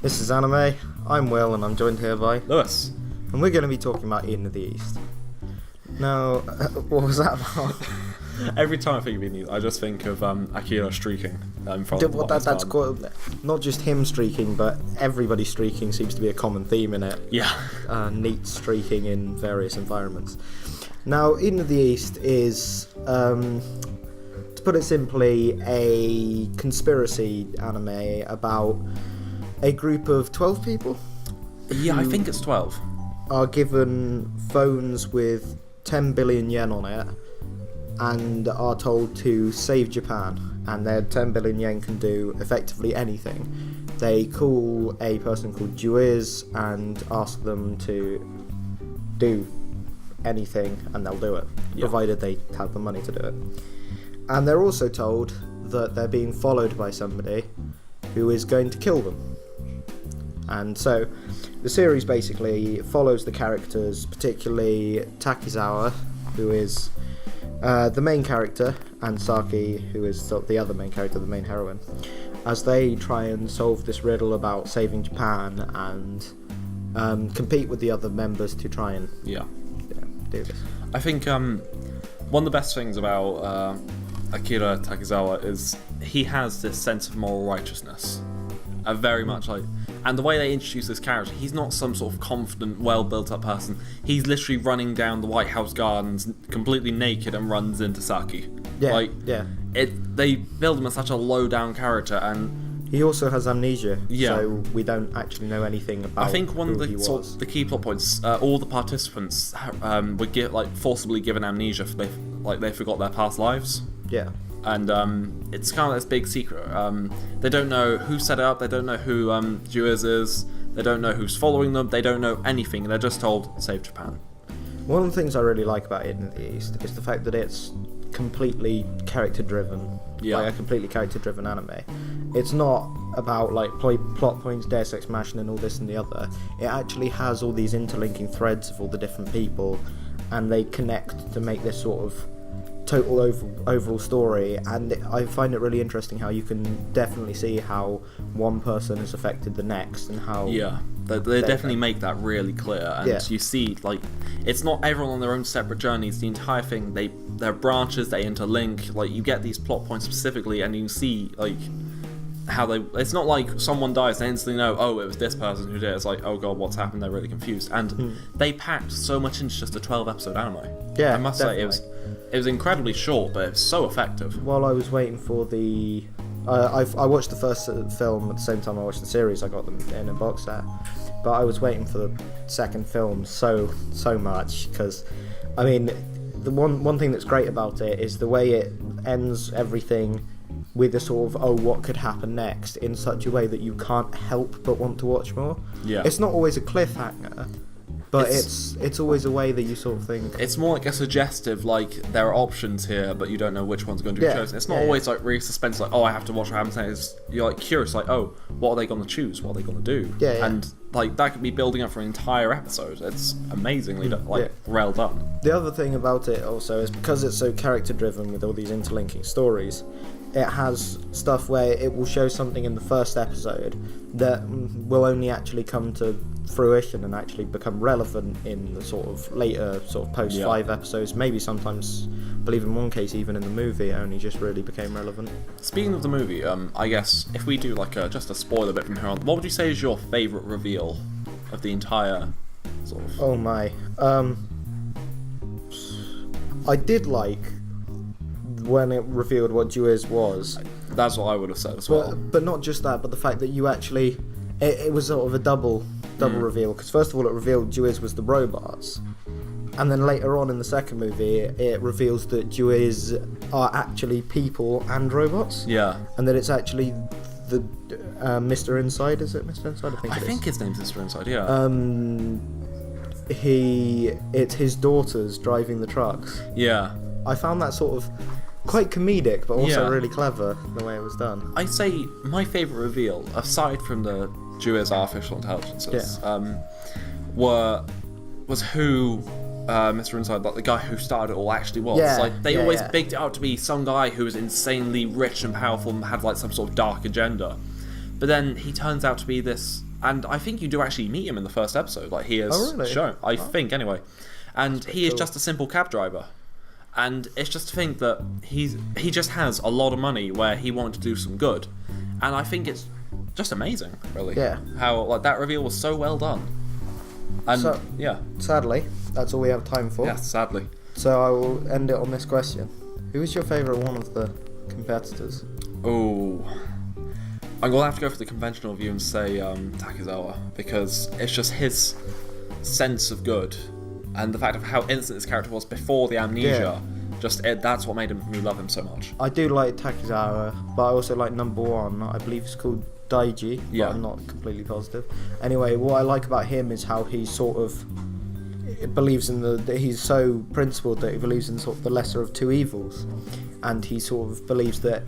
This is Anime. I'm Will, and I'm joined here by Lewis. And we're going to be talking about Eden of the East. Now, what was that about? Every time I think of Eden, I just think of Akira streaking from That's quite, not just him streaking, but everybody streaking seems to be a common theme in it. Yeah. Neat streaking in various environments. Now, Eden of the East is, to put it simply, a conspiracy anime about a group of 12 people. Yeah, I think it's 12. Are given phones with 10 billion yen on it and are told to save Japan, and their 10 billion yen can do effectively anything. They call a person called Juiz and ask them to do anything and they'll do it, provided they have the money to do it. And they're also told that they're being followed by somebody who is going to kill them. And so the series basically follows the characters, particularly Takizawa, who is the main character, and Saki, who is the other main character, the main heroine, as they try and solve this riddle about saving Japan and compete with the other members to try and do this. I think one of the best things about Akira Takizawa is he has this sense of moral righteousness. Very much like, and the way they introduce this character, he's not some sort of confident, well built up person. He's literally running down the White House gardens completely naked and runs into Saki. They build him as such a low down character, and he also has amnesia, so we don't actually know anything about. I think one of the key plot points, all the participants were forcibly given amnesia for they forgot their past lives. Yeah. And it's kind of this big secret. They don't know who set it up, they don't know who Juiz is, they don't know who's following them, they don't know anything, they're just told, save Japan. One of the things I really like about Eden of the East is the fact that it's completely character-driven. Like a completely character-driven anime. It's not about plot points, Deus Ex Machina and all this and the other. It actually has all these interlinking threads of all the different people, and they connect to make this sort of total overall story. And I find it really interesting how you can definitely see how one person has affected the next, and how they definitely make that really clear. And you see, it's not everyone on their own separate journeys. The entire thing, they're branches, they interlink. You get these plot points specifically, and you can see how it's not like someone dies and instantly know, oh, it was this person who did it. It's like, oh god, what's happened? They're really confused. And they packed so much into just a 12 episode anime. I must say it was incredibly short, but it was so effective. While I was waiting for the I watched the first film at the same time I watched the series. I got them in a box set, but I was waiting for the second film so much, because I mean, the one thing that's great about it is the way it ends everything with a sort of what could happen next in such a way that you can't help but want to watch more. It's not always a cliffhanger, but it's always a way that you sort of think. It's more like a suggestive, there are options here, but you don't know which one's going to be chosen. It's not always really suspense, I have to watch what happens. You're curious, what are they going to choose? What are they going to do? And that could be building up for an entire episode. It's amazingly well done. The other thing about it also is because it's so character driven with all these interlinking stories, it has stuff where it will show something in the first episode that will only actually come to fruition and actually become relevant in the sort of later post 5 episodes. Maybe sometimes, I believe in one case even in the movie, it only just really became relevant. Speaking of the movie, I guess if we do just a spoiler bit from here on, what would you say is your favourite reveal of the entire sort of... Oh my. I did like when it revealed what Juiz was. That's what I would have said as well. But not just that, but the fact that you actually... It was sort of a double reveal, because first of all it revealed Juiz was the robots, and then later on in the second movie it reveals that Juiz are actually people and robots. And that it's actually the Mr. Inside, is it Mr. Inside? I think his name's Mr. Inside, it's his daughters driving the trucks. I found that sort of quite comedic, but also really clever, the way it was done. I'd say my favourite reveal, aside from the Juiz artificial intelligences, was who Mr. Inside, the guy who started it all, actually was. They always bigged it out to be some guy who was insanely rich and powerful and had some sort of dark agenda. But then he turns out to be this And I think you do actually meet him in the first episode. Like, he is Oh, really? shown. I think, anyway. And he is just a simple cab driver. And it's just to think that he just has a lot of money where he wanted to do some good. And I think it's just amazing, really. Yeah. How, like, that reveal was so well done. And, So, yeah. Sadly, that's all we have time for. Yeah, sadly. So I will end it on this question. Who is your favourite one of the competitors? Oh, I'm going to have to go for the conventional view and say Takizawa, because it's just his sense of good and the fact of how innocent his character was before the amnesia. That's what made me love him so much. I do like Takizawa, but I also like number one. I believe it's called Daiji, but Yeah. I'm not completely positive. Anyway, what I like about him is how he sort of believes in that he's so principled that he believes in sort of the lesser of two evils, and he sort of believes that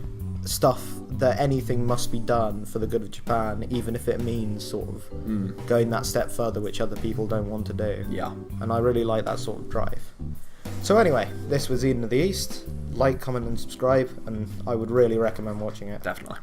anything must be done for the good of Japan, even if it means sort of going that step further, which other people don't want to do. Yeah. And I really like that sort of drive. So anyway, this was Eden of the East. Like, comment and subscribe, and I would really recommend watching it. Definitely.